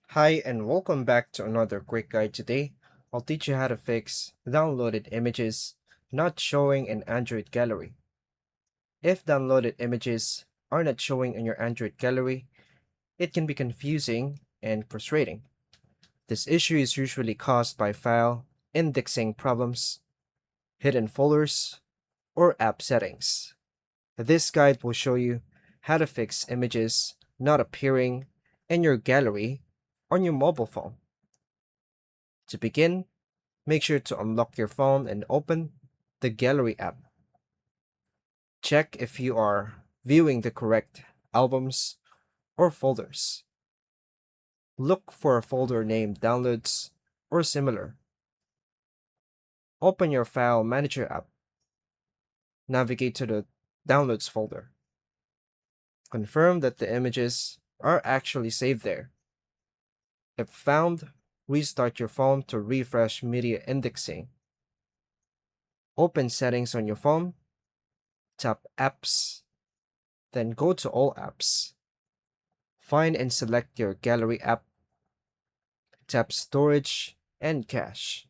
Hi and welcome back to another quick guide. Today, I'll teach you how to fix downloaded images not showing in Android Gallery. If downloaded images are not showing in your Android Gallery, it can be confusing and frustrating. This issue is usually caused by file indexing problems, hidden folders, or app settings. This guide will show you how to fix images not appearing in your gallery on your mobile phone. To begin, make sure to unlock your phone and open the Gallery app. Check if you are viewing the correct albums or folders. Look for a folder named Downloads or similar. Open your File Manager app. Navigate to the Downloads folder. Confirm that the images are actually saved there. If found, restart your phone to refresh media indexing. Open Settings on your phone, tap Apps, then go to All Apps. Find and select your Gallery app, tap Storage and Cache.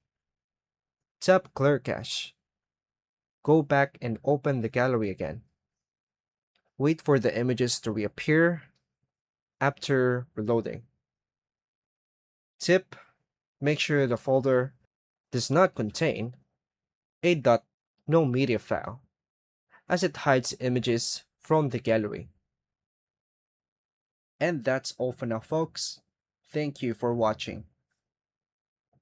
Tap Clear Cache. Go back and open the gallery again. Wait for the images to reappear after reloading. Tip: make sure the folder does not contain a .no media file, as it hides images from the gallery. And that's all for now, folks. Thank you for watching.